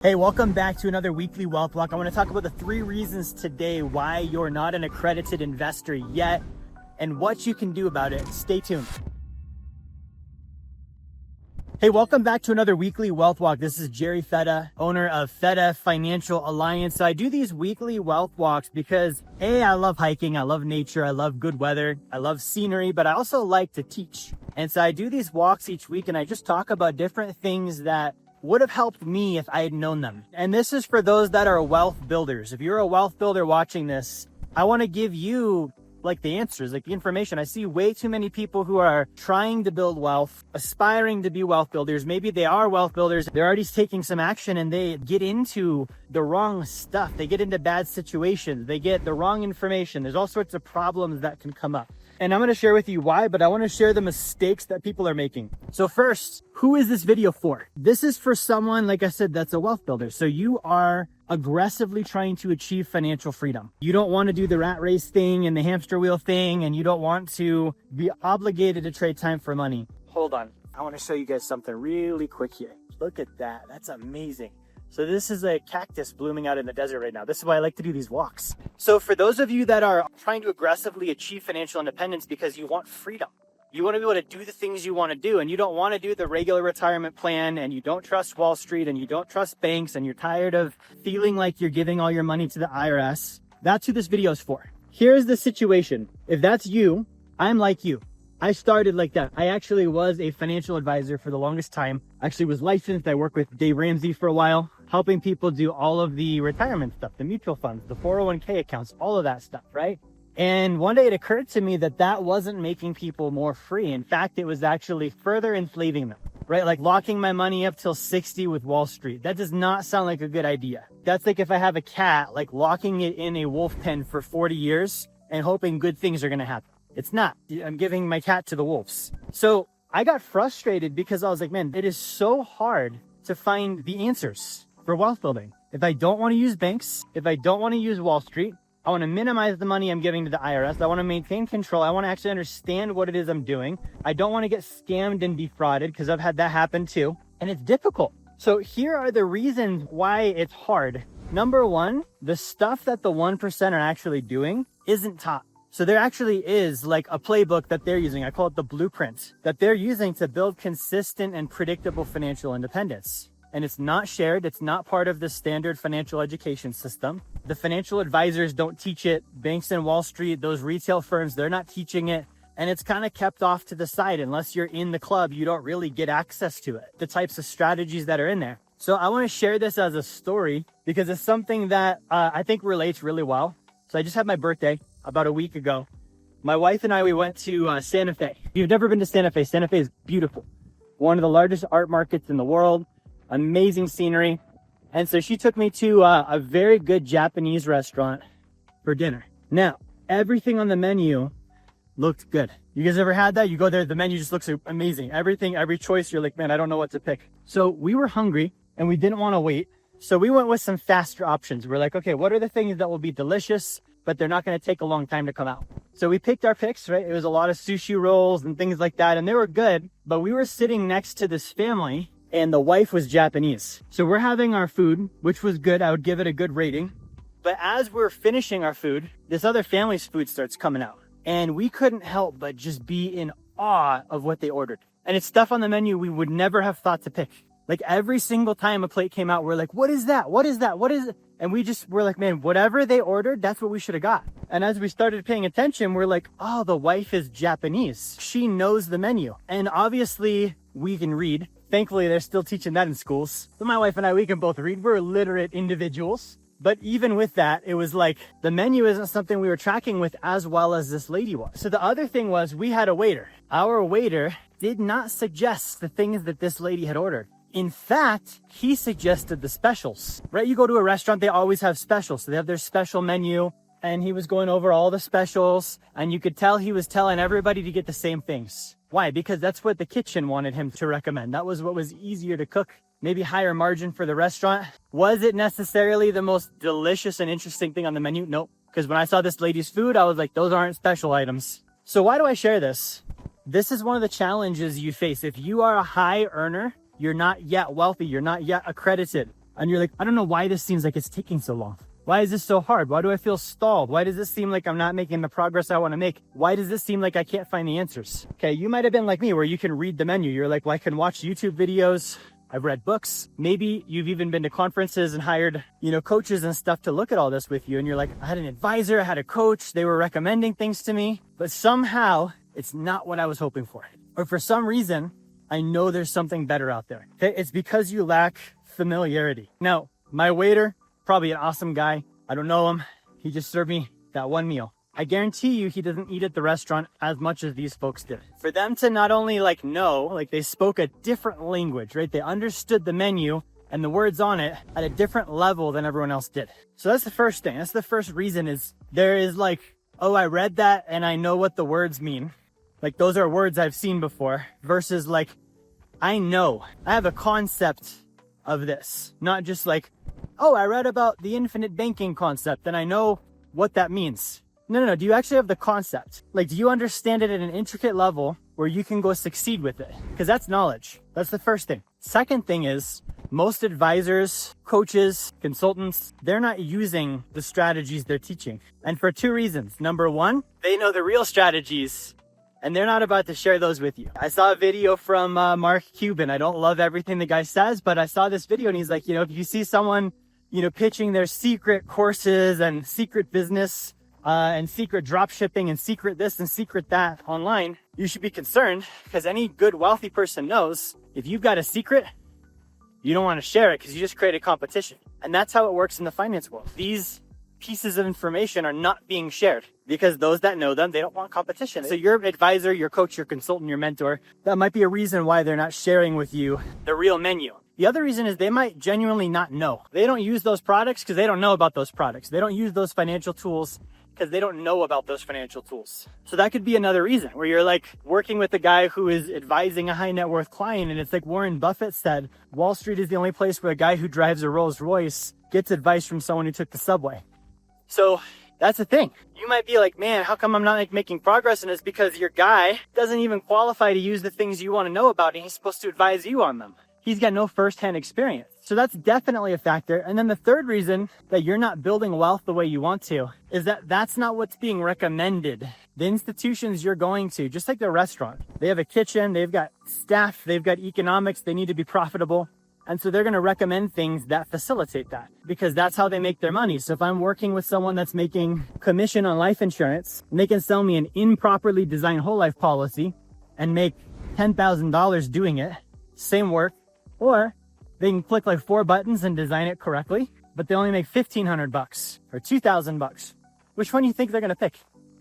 Hey, welcome back to another weekly wealth walk. I want to talk about the 3 reasons today why you're not an accredited investor yet and what you can do about it. Stay tuned. Hey, welcome back to another weekly wealth walk. This is Jerry Fetta, owner of Fetta Financial Alliance. So I do these weekly wealth walks because A, I love hiking, I love nature, I love good weather, I love scenery, but I also like to teach. And so I do these walks each week and I just talk about different things that would have helped me if I had known them. And this is for those that are wealth builders. If you're a wealth builder watching this, I want to give you like the answers, like the information. I see way too many people who are trying to build wealth, aspiring to be wealth builders. Maybe they are wealth builders. They're already taking some action and they get into the wrong stuff. They get into bad situations. They get the wrong information. There's all sorts of problems that can come up. And I'm going to share with you why, but I want to share the mistakes that people are making. So first, who is this video for? This is for someone, like I said, that's a wealth builder. So you are aggressively trying to achieve financial freedom. You don't want to do the rat race thing and the hamster wheel thing, and you don't want to be obligated to trade time for money. Hold on. I want to show you guys something really quick here. Look at that. That's amazing. So this is a cactus blooming out in the desert right now. This is why I like to do these walks. So for those of you that are trying to aggressively achieve financial independence because you want freedom, you want to be able to do the things you want to do, and you don't want to do the regular retirement plan, and you don't trust Wall Street, and you don't trust banks, and you're tired of feeling like you're giving all your money to the IRS, that's who this video is for. Here's the situation. If that's you, I'm like you. I started like that. I actually was a financial advisor for the longest time. I actually was licensed. I worked with Dave Ramsey for a while, helping people do all of the retirement stuff, the mutual funds, the 401k accounts, all of that stuff, right? And one day it occurred to me that that wasn't making people more free. In fact, it was actually further enslaving them, right? Like locking my money up till 60 with Wall Street. That does not sound like a good idea. That's like if I have a cat, like locking it in a wolf pen for 40 years and hoping good things are going to happen. It's not. I'm giving my cat to the wolves. So I got frustrated because I was like, man, it is so hard to find the answers for wealth building. If I don't want to use banks, if I don't want to use Wall Street, I want to minimize the money I'm giving to the IRS. I want to maintain control. I want to actually understand what it is I'm doing. I don't want to get scammed and defrauded because I've had that happen too. And it's difficult. So here are the reasons why it's hard. Number one, the stuff that the 1% are actually doing isn't taught. So there actually is like a playbook that they're using. I call it the blueprint that they're using to build consistent and predictable financial independence. And it's not shared. It's not part of the standard financial education system. The financial advisors don't teach it. Banks and Wall Street, those retail firms, they're not teaching it. And it's kind of kept off to the side. Unless you're in the club, you don't really get access to it, the types of strategies that are in there. So I want to share this as a story because it's something that I think relates really well. So I just had my birthday about a week ago. My wife and I, we went to Santa Fe. If you've never been to Santa Fe, Santa Fe is beautiful. One of the largest art markets in the world. Amazing scenery. And so she took me to a very good Japanese restaurant for dinner. Now, everything on the menu looked good. You guys ever had that? You go there, the menu just looks amazing. Everything, every choice, you're like, man, I don't know what to pick. So we were hungry and we didn't want to wait. So we went with some faster options. We're like, okay, what are the things that will be delicious, but they're not going to take a long time to come out? So we picked our picks, right? It was a lot of sushi rolls and things like that. And they were good, but we were sitting next to this family and the wife was Japanese. So we're having our food, which was good. I would give it a good rating. But as we're finishing our food, this other family's food starts coming out. And we couldn't help but just be in awe of what they ordered. And it's stuff on the menu we would never have thought to pick. Like every single time a plate came out, we're like, what is that? What is that? What is it? And we're like, man, whatever they ordered, that's what we should have got. And as we started paying attention, we're like, oh, the wife is Japanese. She knows the menu. And obviously we can read. Thankfully, they're still teaching that in schools. So my wife and I, we can both read. We're literate individuals. But even with that, it was like the menu isn't something we were tracking with as well as this lady was. So the other thing was we had a waiter. Our waiter did not suggest the things that this lady had ordered. In fact, he suggested the specials, right? You go to a restaurant, they always have specials. So they have their special menu. And he was going over all the specials. And you could tell he was telling everybody to get the same things. Why? Because that's what the kitchen wanted him to recommend. That was what was easier to cook. Maybe higher margin for the restaurant. Was it necessarily the most delicious and interesting thing on the menu? Nope. Because when I saw this lady's food, I was like, those aren't special items. So why do I share this? This is one of the challenges you face. If you are a high earner, you're not yet wealthy, you're not yet accredited. And you're like, I don't know why this seems like it's taking so long. Why is this so hard? Why do I feel stalled? Why does this seem like I'm not making the progress I want to make? Why does this seem like I can't find the answers? Okay, you might have been like me where you can read the menu. You're like, well, I can watch YouTube videos. I've read books. Maybe you've even been to conferences and hired, coaches and stuff to look at all this with you. And you're like, I had an advisor, I had a coach. They were recommending things to me, but somehow it's not what I was hoping for. Or for some reason, I know there's something better out there. Okay, it's because you lack familiarity. Now, my waiter, probably an awesome guy. I don't know him. He just served me that one meal. I guarantee you he doesn't eat at the restaurant as much as these folks did. For them to not only know, they spoke a different language, right? They understood the menu and the words on it at a different level than everyone else did. So that's the first thing. That's the first reason is there is oh, I read that and I know what the words mean. Those are words I've seen before versus I know, I have a concept of this, not just oh, I read about the infinite banking concept and I know what that means. No. Do you actually have the concept? Do you understand it at an intricate level where you can go succeed with it? Because that's knowledge. That's the first thing. Second thing is most advisors, coaches, consultants, they're not using the strategies they're teaching. And for two reasons. Number one, they know the real strategies and they're not about to share those with you. I saw a video from Mark Cuban. I don't love everything the guy says, but I saw this video and he's like, if you see someone, pitching their secret courses and secret business, and secret drop shipping and secret this and secret that online, you should be concerned because any good wealthy person knows if you've got a secret, you don't want to share it because you just created competition. And that's how it works in the finance world. These pieces of information are not being shared because those that know them, they don't want competition. So your advisor, your coach, your consultant, your mentor, that might be a reason why they're not sharing with you the real menu. The other reason is they might genuinely not know. They don't use those products because they don't know about those products. They don't use those financial tools because they don't know about those financial tools. So that could be another reason where you're working with a guy who is advising a high net worth client. And it's Warren Buffett said, Wall Street is the only place where a guy who drives a Rolls Royce gets advice from someone who took the subway. So that's the thing. You might be like, man, how come I'm not making progress? And it's because your guy doesn't even qualify to use the things you want to know about. And he's supposed to advise you on them. He's got no firsthand experience. So that's definitely a factor. And then the third reason that you're not building wealth the way you want to is that that's not what's being recommended. The institutions you're going to, just like the restaurant, they have a kitchen, they've got staff, they've got economics, they need to be profitable. And so they're going to recommend things that facilitate that because that's how they make their money. So if I'm working with someone that's making commission on life insurance and they can sell me an improperly designed whole life policy and make $10,000 doing it, same work, or they can click 4 buttons and design it correctly, but they only make $1,500 or $2,000. Which one do you think they're going to pick?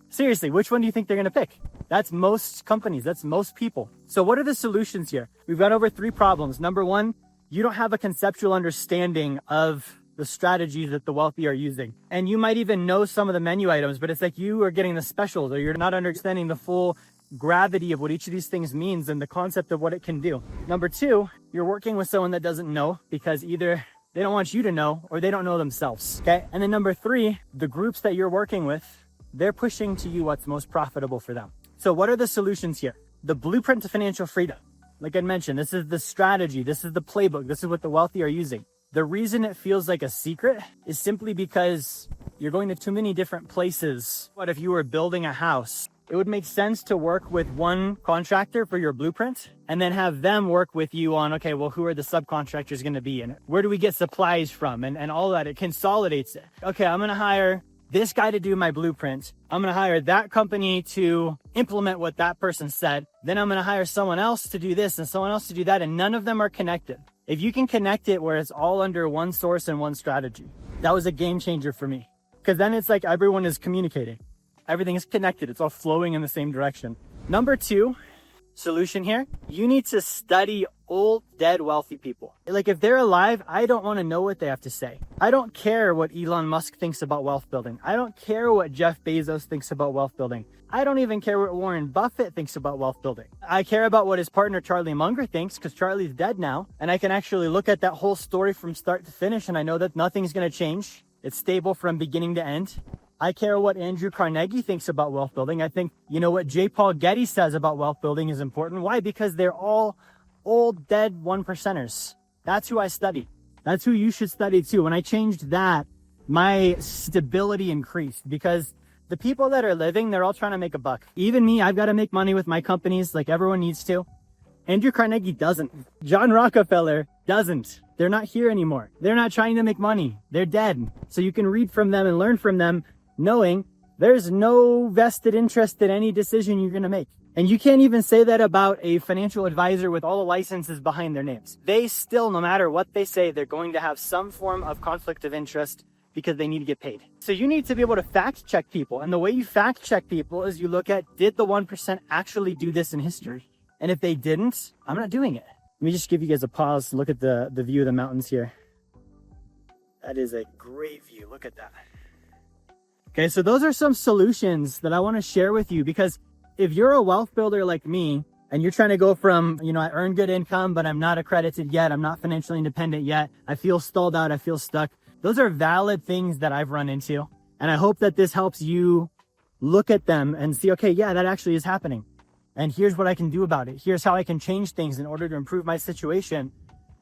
Seriously, which one do you think they're going to pick? That's most companies. That's most people. So what are the solutions here? We've got over 3 problems. Number one, you don't have a conceptual understanding of the strategies that the wealthy are using. And you might even know some of the menu items, but it's you are getting the specials or you're not understanding the full gravity of what each of these things means and the concept of what it can do. Number two, you're working with someone that doesn't know because either they don't want you to know or they don't know themselves. Okay. And then number 3, the groups that you're working with, they're pushing to you what's most profitable for them. So what are the solutions here? The blueprint to financial freedom. Like I mentioned, this is the strategy. This is the playbook. This is what the wealthy are using. The reason it feels like a secret is simply because you're going to too many different places. What if you were building a house? It would make sense to work with one contractor for your blueprint and then have them work with you on, okay, well, who are the subcontractors going to be and where do we get supplies from and all that. It consolidates it. Okay, I'm going to hire this guy to do my blueprint. I'm going to hire that company to implement what that person said. Then I'm going to hire someone else to do this and someone else to do that. And none of them are connected. If you can connect it where it's all under one source and one strategy, that was a game changer for me. Because then it's everyone is communicating. Everything is connected. It's all flowing in the same direction. Number 2, solution here. You need to study old, dead, wealthy people. If they're alive, I don't want to know what they have to say. I don't care what Elon Musk thinks about wealth building. I don't care what Jeff Bezos thinks about wealth building. I don't even care what Warren Buffett thinks about wealth building. I care about what his partner Charlie Munger thinks because Charlie's dead now. And I can actually look at that whole story from start to finish and I know that nothing's going to change. It's stable from beginning to end. I care what Andrew Carnegie thinks about wealth building. I think, what J. Paul Getty says about wealth building is important. Why? Because they're all old, dead 1%ers. That's who I study. That's who you should study too. When I changed that, my stability increased because the people that are living, they're all trying to make a buck. Even me, I've got to make money with my companies like everyone needs to. Andrew Carnegie doesn't. John Rockefeller doesn't. They're not here anymore. They're not trying to make money. They're dead. So you can read from them and learn from them, knowing there's no vested interest in any decision you're going to make. And you can't even say that about a financial advisor with all the licenses behind their names. They still, no matter what they say, they're going to have some form of conflict of interest because they need to get paid. So you need to be able to fact check people. And the way you fact check people is you look at, did the 1% actually do this in history? And if they didn't, I'm not doing it. Let me just give you guys a pause and look at the view of the mountains here. That is a great view. Look at that. Okay, so those are some solutions that I want to share with you, because if you're a wealth builder like me and you're trying to go from, I earn good income, but I'm not accredited yet, I'm not financially independent yet, I feel stalled out, I feel stuck. Those are valid things that I've run into. And I hope that this helps you look at them and see, okay, yeah, that actually is happening. And here's what I can do about it. Here's how I can change things in order to improve my situation.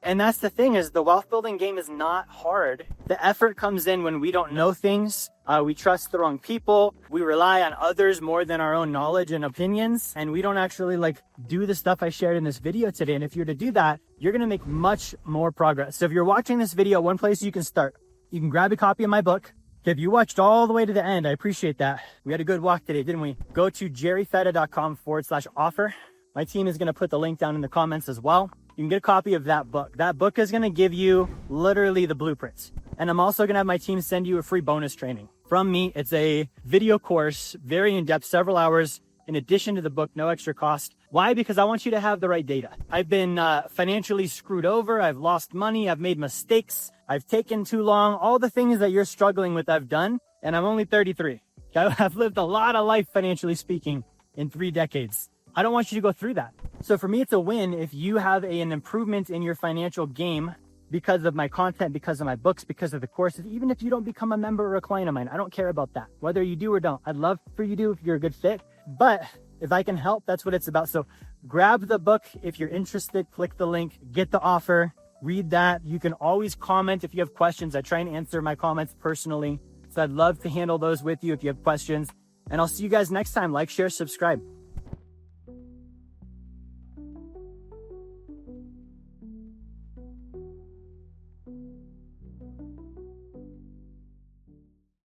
And that's the thing, is the wealth building game is not hard. The effort comes in when we don't know things. We trust the wrong people. We rely on others more than our own knowledge and opinions. And we don't actually do the stuff I shared in this video today. And if you're to do that, you're going to make much more progress. So if you're watching this video, one place you can start, you can grab a copy of my book. If you watched all the way to the end, I appreciate that. We had a good walk today, didn't we? Go to jerryfetta.com/offer. My team is going to put the link down in the comments as well. You can get a copy of that book. That book is going to give you literally the blueprints. And I'm also going to have my team send you a free bonus training from me. It's a video course, very in-depth, several hours, in addition to the book, no extra cost. Why? Because I want you to have the right data. I've been financially screwed over. I've lost money. I've made mistakes. I've taken too long. All the things that you're struggling with, I've done. And I'm only 33. I've lived a lot of life, financially speaking, in 3 decades. I don't want you to go through that. So for me, it's a win if you have an improvement in your financial game because of my content, because of my books, because of the courses. Even if you don't become a member or a client of mine, I don't care about that. Whether you do or don't, I'd love for you to if you're a good fit. But if I can help, that's what it's about. So grab the book if you're interested, click the link, get the offer, read that. You can always comment if you have questions. I try and answer my comments personally. So I'd love to handle those with you if you have questions. And I'll see you guys next time. Like, share, subscribe.